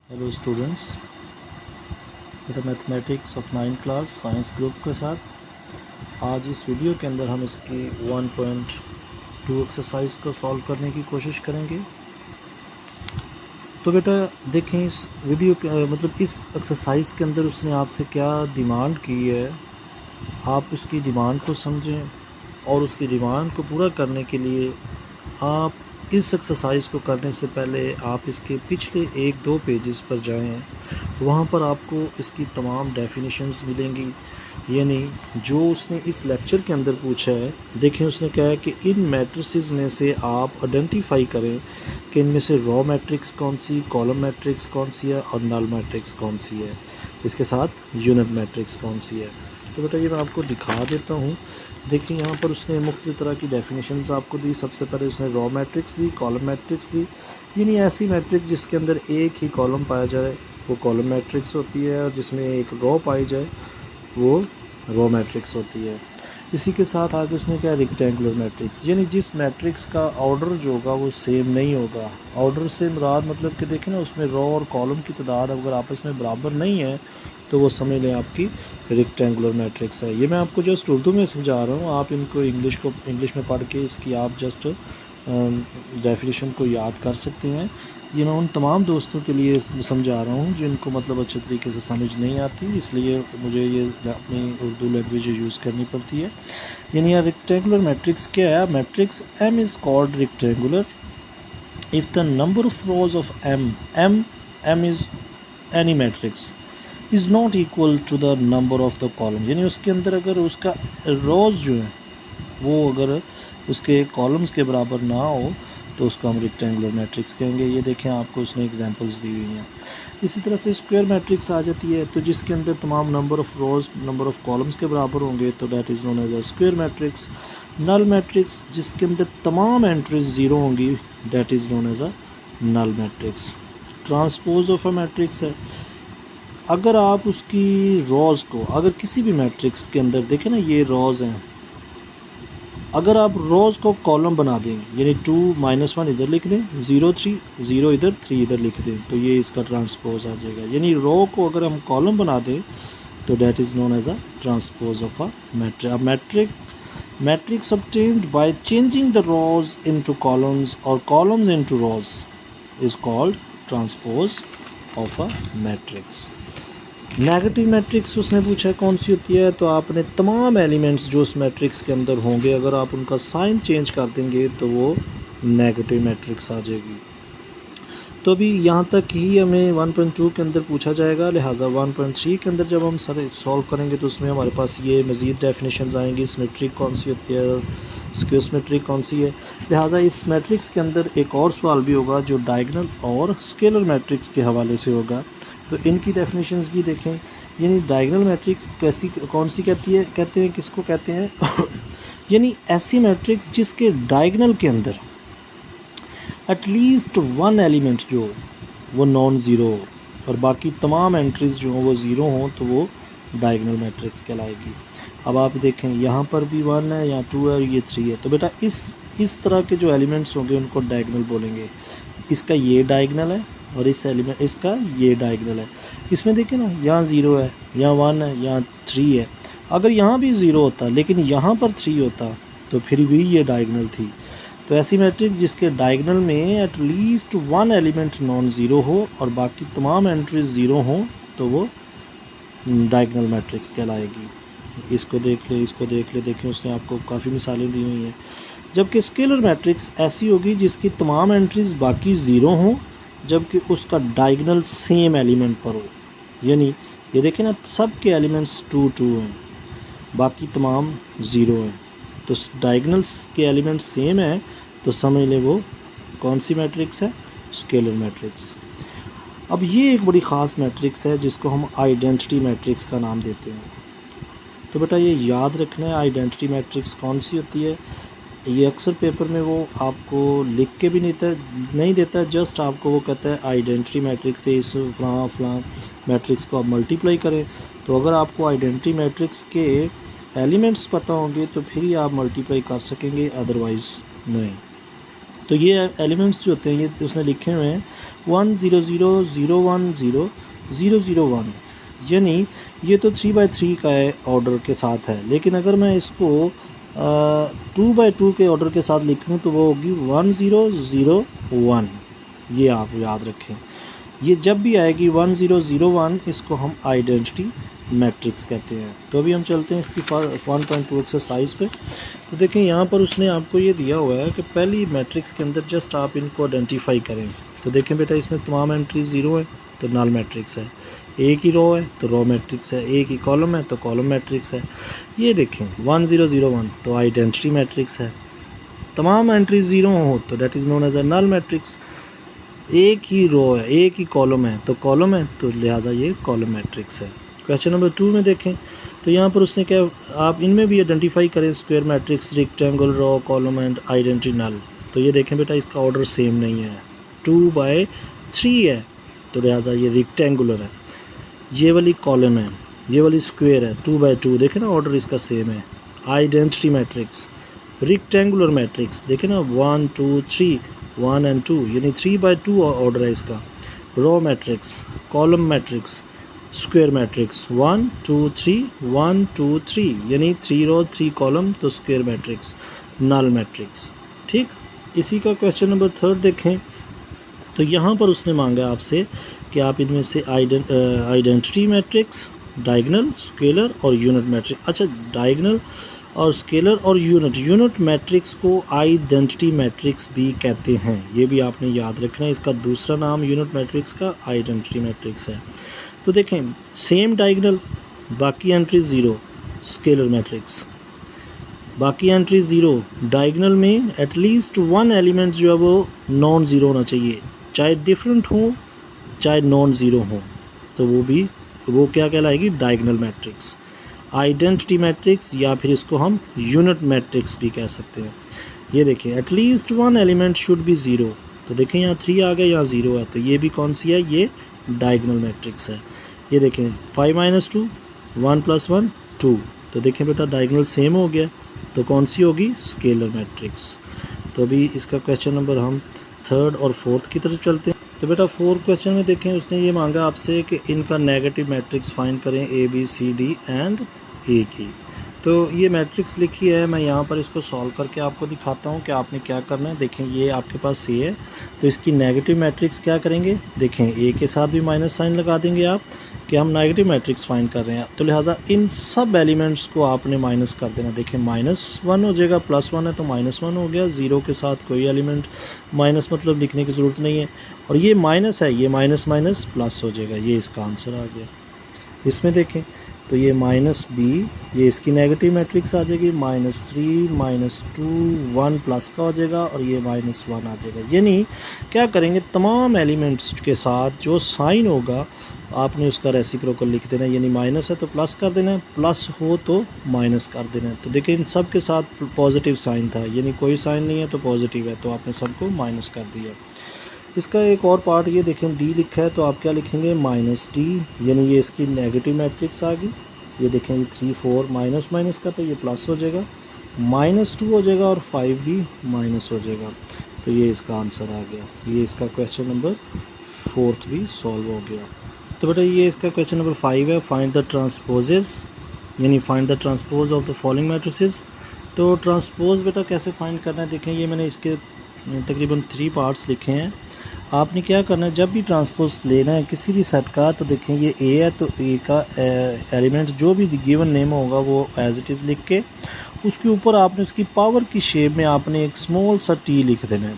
Hello students, मेरा mathematics of 9 class science group के साथ आज इस वीडियो के अंदर हम इसकी 1.2 एक्सरसाइज को सॉल्व करने की कोशिश करेंगे। तो बेटा देखें इस वीडियो के मतलब इस एक्सरसाइज के अंदर उसने आपसे क्या डिमांड की है, आप उसकी डिमांड को समझें और उसकी डिमांड को पूरा करने के लिए आप इस एक्सरसाइज को करने से पहले आप इसके पिछले 1-2 पेजेस पर जाएं। वहाँ पर आपको इसकी तमाम डेफिनेशंस मिलेंगी, यानी जो उसने इस लेक्चर के अंदर पूछा है। देखें उसने कहा है कि इन मैट्रिसेस में से आप आइडेंटिफाई करें कि इनमें से रॉ मैट्रिक्स कौन सी, कॉलम मैट्रिक्स कौन सी है और नल मैट्रिक्स कौन सी है, इसके साथ यूनिट मैट्रिक्स कौन सी है। तो बेटा ये मैं आपको दिखा देता हूँ। देखिए यहाँ पर उसने मुख्तलिफ तरह की डेफिनेशंस आपको दी। सबसे पहले उसने रॉ मैट्रिक्स दी, कॉलम मैट्रिक्स दी, यानी ऐसी मैट्रिक्स जिसके अंदर एक ही कॉलम पाया जाए वो कॉलम मैट्रिक्स होती है, और जिसमें एक रॉ पाई जाए वो रॉ मैट्रिक्स होती है। इसी के साथ आगे उसने क्या, रेक्टेंगुलर मैट्रिक्स, यानी जिस मैट्रिक्स का ऑर्डर जो होगा वो सेम नहीं होगा। ऑर्डर से मुराद मतलब कि देखें ना, उसमें रॉ और कॉलम की तादाद अगर आपस में बराबर नहीं है तो वो समझ लें आपकी रेक्टेंगुलर मैट्रिक्स है। ये मैं आपको जस्ट उर्दू में समझा रहा हूँ, आप इनको इंग्लिश में पढ़ के इसकी आप जस्ट डेफिनेशन को याद कर सकते हैं। ये मैं उन तमाम दोस्तों के लिए समझा रहा हूँ जिनको मतलब अच्छे तरीके से समझ नहीं आती, इसलिए मुझे ये अपनी उर्दू लैंग्वेज यूज़ करनी पड़ती है। यानी यार रेक्टेंगुलर मैट्रिक्स क्या है? Matrix M is called rectangular if the number of rows of M is any matrix is not equal to the number of the column, यानी उसके अंदर अगर उसका रोज़ जो है वो अगर उसके कॉलम्स के बराबर ना हो तो उसको हम रेक्टेंगुलर मैट्रिक्स कहेंगे। ये देखें आपको उसने एग्जांपल्स दी हुई हैं। इसी तरह से स्क्वायर मैट्रिक्स आ जाती है, तो जिसके अंदर तमाम number of rows number of columns के बराबर होंगे तो that is known as a square matrix. Null matrix जिसके अंदर तमाम एंट्रीज ज़ीरो होंगी that is known as a null matrix. Transpose of a matrix है, अगर आप उसकी रोज़ को अगर किसी भी मैट्रिक्स के अंदर देखें ना, ये रोज़ हैं, अगर आप रोज़ को कॉलम बना देंगे यानी 2 - 1 इधर लिख दें, 0 3 0 इधर 3 इधर लिख दें तो ये इसका ट्रांसपोज आ जाएगा। यानी रो को अगर हम कॉलम बना दें तो that is known as a transpose of a matrix. Matrix obtained by changing the rows into columns और columns into rows is called transpose of a matrix. Negative matrix उसने पूछा कौन सी होती है, तो आपने तमाम एलिमेंट्स जो उस मैट्रिक्स के अंदर होंगे अगर आप उनका साइन चेंज कर देंगे तो वो नेगेटिव मैट्रिक्स आ जाएगी। तो अभी यहाँ तक ही हमें 1.2 के अंदर पूछा जाएगा, लिहाजा 1.3 के अंदर जब हम सारे सॉल्व करेंगे तो उसमें हमारे पास ये मज़ीद डेफिनेशंस आएंगी, सिमेट्रिक कौन सी होती है और स्क्वायर सिमेट्रिक कौन सी है। लिहाजा इस मैट्रिक्स के अंदर एक और सवाल भी होगा जो डायगोनल और स्केलर मैट्रिक्स के हवाले से होगा, तो इनकी डेफिनेशंस भी देखें। यानी डायगोनल मैट्रिक्स कैसी कौन सी कहते हैं किसको कहते हैं यानी ऐसी मैट्रिक्स जिसके डायगोनल के अंदर एटलीस्ट वन एलिमेंट जो वो नॉन ज़ीरो हो और बाकी तमाम एंट्रीज जो हो वो ज़ीरो हों तो वो डायगोनल मैट्रिक्स कहलाएगी। अब आप देखें यहाँ पर भी 1 है, यहाँ 2 है और ये 3 है, तो बेटा इस तरह के जो एलिमेंट्स होंगे उनको डायगोनल बोलेंगे। इसका ये डायगोनल है और इस एलिमेंट इसका ये डायगोनल है। इसमें देखिए ना, यहाँ 0 है, यहाँ 1 है, यहाँ 3 है। अगर यहाँ भी 0 होता लेकिन यहाँ पर 3 होता तो फिर भी ये डायगोनल थी। तो ऐसी मैट्रिक्स जिसके डायगोनल में at least one element non zero हो और बाकी तमाम एंट्रीज ज़ीरो हों तो वो डायगोनल मैट्रिक्स कहलाएगी। इसको देख ले देखें उसने आपको काफ़ी मिसालें दी हुई हैं। जबकि स्केलर मैट्रिक्स ऐसी होगी जिसकी तमाम एंट्रीज बाकी ज़ीरो हों जबकि उसका डायगोनल सेम एलिमेंट पर हो। यानी ये देखें ना, सब के एलिमेंट्स 2 2 हैं, बाकी तमाम ज़ीरो हैं, तो डायगोनल्स के एलिमेंट सेम है तो समझ ले वो कौन सी मैट्रिक्स है, स्केलर मैट्रिक्स। अब ये एक बड़ी ख़ास मैट्रिक्स है जिसको हम आइडेंटिटी मैट्रिक्स का नाम देते हैं। तो बेटा ये याद रखना है आइडेंटिटी मैट्रिक्स कौन सी होती है। ये अक्सर पेपर में वो आपको लिख के भी नहीं देता, जस्ट आपको वो कहता है आइडेंटिटी मैट्रिक्स से इस फलां मैट्रिक्स को आप मल्टीप्लाई करें। तो अगर आपको आइडेंटिटी मैट्रिक्स के एलिमेंट्स पता होंगे तो फिर ही आप मल्टीप्लाई कर सकेंगे, अदरवाइज़ नहीं। तो ये एलिमेंट्स जो होते हैं ये उसने लिखे हुए हैं 1 0 0 0 1 0 0 0 1, यानी ये तो 3/3 का है ऑर्डर के साथ है। लेकिन अगर मैं इसको 2/2 के ऑर्डर के साथ लिखूँ तो वो होगी 1 0 0 1। ये आप याद रखें, ये जब भी आएगी 1 0 0 1 इसको हम आइडेंटिटी मैट्रिक्स कहते हैं। तो अभी हम चलते हैं इसकी 1.2 एक्सरसाइज पे। तो देखें यहाँ पर उसने आपको ये दिया हुआ है कि पहली मैट्रिक्स के अंदर जस्ट आप इनको आइडेंटिफाई करें। तो देखें बेटा इसमें तमाम एंट्री 0 है तो नल मैट्रिक्स है, एक ही रो है तो रो मैट्रिक्स है, एक ही कॉलम है तो कॉलम मैट्रिक्स है। ये देखें 1 0 0 1 तो आइडेंटिटी मैट्रिक्स है, तमाम एंट्री 0 हो तो that is known as a null matrix. एक ही रो है एक ही कॉलम है तो कॉलम है तो लिहाजा ये कॉलम मैट्रिक्स है। क्वेश्चन नंबर 2 में देखें तो यहाँ पर उसने क्या, आप इनमें भी आइडेंटिफाई करें square matrix, rectangle, row, column and identity null. तो ये देखें बेटा इसका ऑर्डर सेम नहीं है, 2/3 है तो लिहाजा ये रेक्टेंगुलर है। ये वाली कॉलम है, ये वाली स्क्वायर है 2/2, देखें ना ऑर्डर इसका सेम है। आइडेंटिटी मैट्रिक्स, रेक्टेंगुलर मैट्रिक्स देखें ना 1 2 3 1 एंड 2 यानी 3/2 ऑर्डर है इसका। Row matrix, column matrix, square matrix 1 2 3 1 2 3 यानी 3 रो 3 कॉलम तो स्क्वायर मैट्रिक्स, नल मैट्रिक्स। ठीक, इसी का क्वेश्चन नंबर 3 देखें तो यहाँ पर उसने मांगा आपसे कि आप इनमें से आइडेंटिटी मैट्रिक्स, डायगोनल, स्केलर और यूनिट मैट्रिक्स। अच्छा, डायगोनल और स्केलर और यूनिट मैट्रिक्स को आइडेंटिटी मैट्रिक्स भी कहते हैं, ये भी आपने याद रखना है। इसका दूसरा नाम यूनिट मैट्रिक्स का आइडेंटिटी मैट्रिक्स है। तो देखें सेम डायगोनल, बाकी एंट्री 0, स्केलर मैट्रिक्स, बाकी एंट्री 0, डायगोनल में एटलीस्ट 1 एलिमेंट जो है वो नॉन ज़ीरो होना चाहिए, चाहे डिफरेंट हो चाहे नॉन ज़ीरो हो, तो वो क्या कहलाएगी, डायगोनल मैट्रिक्स। आइडेंटिटी मैट्रिक्स या फिर इसको हम यूनिट मैट्रिक्स भी कह सकते हैं। ये देखें एटलीस्ट 1 एलिमेंट शुड बी 0, तो देखें यहाँ 3 आ गया, यहाँ 0 है, तो ये भी कौन सी है, ये डायगोनल मैट्रिक्स है। ये देखें 5 - 2 1 + 1 2, तो देखें बेटा डायगोनल सेम हो गया, तो कौन सी होगी, स्केलर मैट्रिक्स। तो अभी इसका क्वेश्चन नंबर हम 3rd और 4th की तरफ चलते हैं। तो बेटा 4th क्वेश्चन में देखें उसने ये मांगा आपसे कि इनका नेगेटिव मैट्रिक्स फाइंड करें A B C D and A की। तो ये मैट्रिक्स लिखी है, मैं यहाँ पर इसको सॉल्व करके आपको दिखाता हूँ कि आपने क्या करना है। देखें ये आपके पास A है तो इसकी नेगेटिव मैट्रिक्स क्या करेंगे, देखें A के साथ भी माइनस साइन लगा देंगे आप कि हम नेगेटिव मैट्रिक्स फाइंड कर रहे हैं, तो लिहाजा इन सब एलिमेंट्स को आपने माइनस कर देना। देखें -1 हो जाएगा, +1 है तो -1 हो गया, 0 के साथ कोई एलिमेंट माइनस मतलब लिखने की ज़रूरत नहीं है, और ये माइनस है, ये माइनस माइनस प्लस हो जाएगा, ये इसका आंसर आ गया। इसमें देखें तो ये -b, ये इसकी नेगेटिव मैट्रिक्स आ जाएगी, -3 -2 1 प्लस का हो जाएगा और ये -1 आ जाएगा। यानी क्या करेंगे, तमाम एलिमेंट्स के साथ जो साइन होगा आपने उसका रेसिप्रोकल लिख देना है, यानी माइनस है तो प्लस कर देना है, प्लस हो तो माइनस कर देना है। तो देखिए इन सब के साथ पॉजिटिव साइन था, यानी कोई साइन नहीं है तो पॉजिटिव है, तो आपने सबको माइनस कर दिया। इसका एक और पार्ट ये देखें डी लिखा है तो आप क्या लिखेंगे, -d, यानी ये इसकी नेगेटिव मैट्रिक्स आ गई। ये देखें ये 3 4 माइनस माइनस का तो ये प्लस हो जाएगा, -2 हो जाएगा और 5 भी माइनस हो जाएगा, तो ये इसका आंसर आ गया। तो ये इसका क्वेश्चन नंबर 4th भी सॉल्व हो गया। तो बेटा ये इसका क्वेश्चन नंबर 5 है, फाइंड द ट्रांसपोजेस, यानी find the transpose of the following matrices. तो ट्रांसपोज बेटा कैसे फाइंड करना है, देखें ये मैंने इसके तकरीबन 3 पार्ट्स लिखे हैं। आपने क्या करना है, जब भी ट्रांसपोज लेना है किसी भी सेट का, तो देखें ये ए है तो ए का एलिमेंट जो भी गिवन नेम होगा वो एज इट इज़ लिख के उसके ऊपर आपने उसकी पावर की शेप में आपने एक स्मॉल सा टी लिख देना है।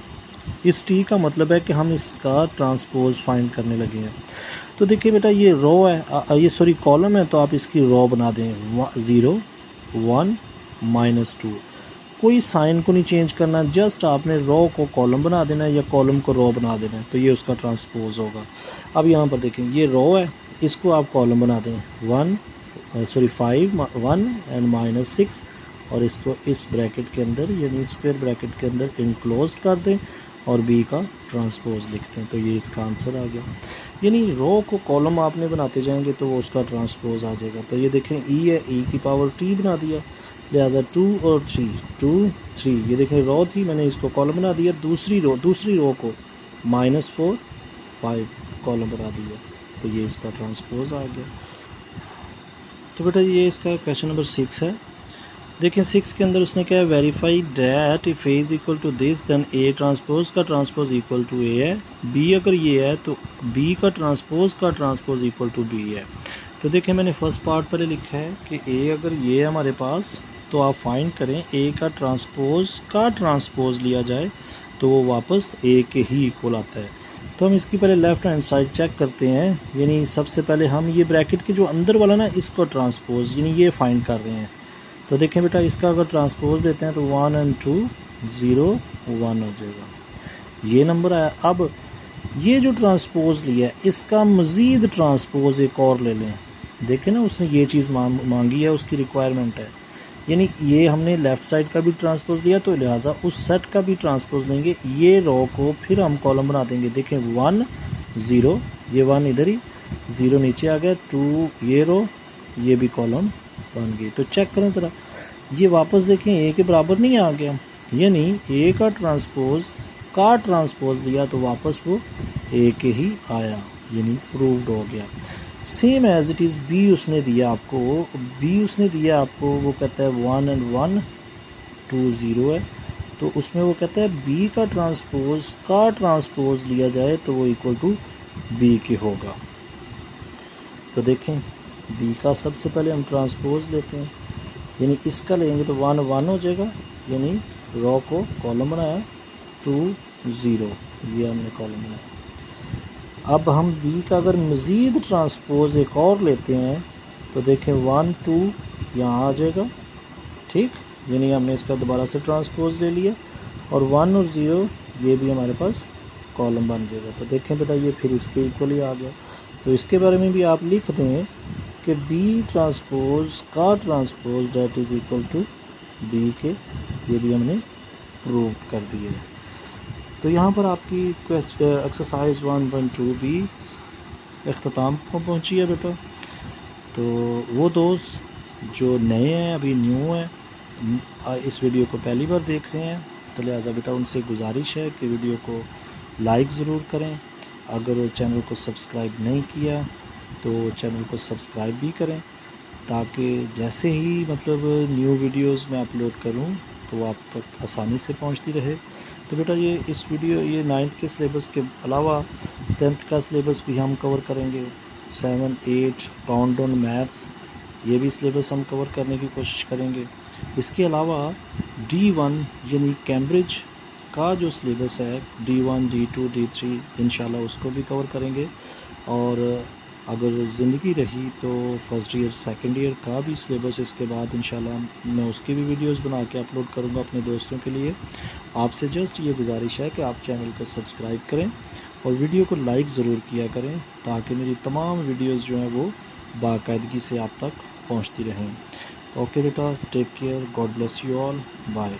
इस टी का मतलब है कि हम इसका ट्रांसपोज फाइंड करने लगे हैं। तो देखिए बेटा ये रो है, ये सॉरी कॉलम है, तो आप इसकी रो बना दें 0 1 -2, कोई साइन को नहीं चेंज करना, जस्ट आपने रो को कॉलम बना देना है या कॉलम को रो बना देना है, तो ये उसका ट्रांसपोज होगा। अब यहाँ पर देखें ये रो है, इसको आप कॉलम बना दें 5 1 एंड -6 और इसको इस ब्रैकेट के अंदर यानी स्क्वायर ब्रैकेट के अंदर इनक्लोज कर दें और बी का ट्रांसपोज लिखते हैं, तो ये इसका आंसर आ गया। यानी रो को कॉलम आपने बनाते जाएंगे तो वो उसका ट्रांसपोज आ जाएगा। तो ये देखें ई है, ई की पावर टी बना दिया, लिहाजा 2 और 3, 2 3, ये देखें रो थी, मैंने इसको कॉलम बना दिया। दूसरी रो को -4 5 कॉलम बना दिया, तो ये इसका ट्रांसपोज आ गया। तो बेटा ये इसका क्वेश्चन नंबर 6 है। देखें 6 के अंदर उसने क्या है, verify that if A is equal to this then A transpose का ट्रांसपोज इक्वल टू ए है। बी अगर ये है तो बी का ट्रांसपोज इक्वल टू बी है। तो देखें मैंने फर्स्ट पार्ट पहले लिखा है कि ए अगर ये है हमारे पास, तो आप फाइंड करें ए का ट्रांसपोज लिया जाए तो वो वापस ए के ही इक्वल आता है। तो हम इसकी पहले लेफ़्ट हैंड साइड चेक करते हैं, यानी सबसे पहले हम ये ब्रैकेट के जो अंदर वाला ना इसको ट्रांसपोज यानी ये फाइंड कर रहे हैं। तो देखें बेटा इसका अगर ट्रांसपोज लेते हैं तो 1 और 2 0 1 हो जाएगा, ये नंबर आया। अब ये जो ट्रांसपोज लिया है इसका मज़ीद ट्रांसपोज एक और ले लें। देखें ना उसने ये चीज़ मांगी है, उसकी रिक्वायरमेंट है, यानी ये हमने लेफ़्ट साइड का भी ट्रांसपोज लिया तो लिहाजा उस सेट का भी ट्रांसपोज लेंगे। ये रो को फिर हम कॉलम बना देंगे। देखें 1 0, ये 1 इधर ही, 0 नीचे आ गया, 2 ये रो, ये भी कॉलम बन गई। तो चेक करें ज़रा, ये वापस देखें ए के बराबर नहीं आ गया, यानी ए का ट्रांसपोज लिया तो वापस वो ए के ही आया, यानी प्रूव्ड हो गया। Same as it is B उसने दिया आपको, वो कहता है 1 और 1 2 0 है, तो उसमें वो कहता है बी का ट्रांसपोज लिया जाए तो वो इक्वल टू बी के होगा। तो देखें बी का सबसे पहले हम ट्रांसपोज लेते हैं, यानी इसका लेंगे तो 1 1 हो जाएगा, यानी रो को कॉलम बनाया 2 0, ये हमने कॉलम बनाया। अब हम बी का अगर मज़ीद ट्रांसपोज एक और लेते हैं तो देखें 1 2 यहाँ आ जाएगा, ठीक, यानी हमने इसका दोबारा से ट्रांसपोज ले लिया, और 1 और 0 ये भी हमारे पास कॉलम बन जाएगा। तो देखें बेटा ये फिर इसके इक्वली आ गया। तो इसके बारे में भी आप लिख दें कि बी ट्रांसपोज का transpose that is equal to B के, ये भी हमने प्रूव कर दिए। तो यहाँ पर आपकी एक्सरसाइज 1.2 भी अख्ताम को पहुँची है बेटा। तो वो दोस्त जो नए हैं, अभी न्यू हैं, इस वीडियो को पहली बार देख रहे हैं, तो लिहाजा बेटा उनसे गुजारिश है कि वीडियो को लाइक ज़रूर करें। अगर चैनल को सब्सक्राइब नहीं किया तो चैनल को सब्सक्राइब भी करें, ताकि जैसे ही मतलब न्यू वीडियोस मैं अपलोड करूं तो वो आप तक आसानी से पहुंचती रहे। तो बेटा ये 9th के सिलेबस के अलावा 10th का सिलेबस भी हम कवर करेंगे, 7 8 काउंटडाउन मैथ्स, ये भी सिलेबस हम कवर करने की कोशिश करेंगे। इसके अलावा D1 यानी कैम्ब्रिज का जो सिलेबस है, D1 D2 D3 इंशाल्लाह उसको भी कवर करेंगे। और अगर ज़िंदगी रही तो फर्स्ट ईयर सेकंड ईयर का भी सिलेबस इसके बाद इंशाल्लाह मैं उसकी भी वीडियोस बना के अपलोड करूँगा अपने दोस्तों के लिए। आपसे जस्ट ये गुजारिश है कि आप चैनल को सब्सक्राइब करें और वीडियो को लाइक ज़रूर किया करें, ताकि मेरी तमाम वीडियोस जो हैं वो बाकायदगी से आप तक पहुँचती रहें। तो ओके बेटा, take care, God bless you all, bye.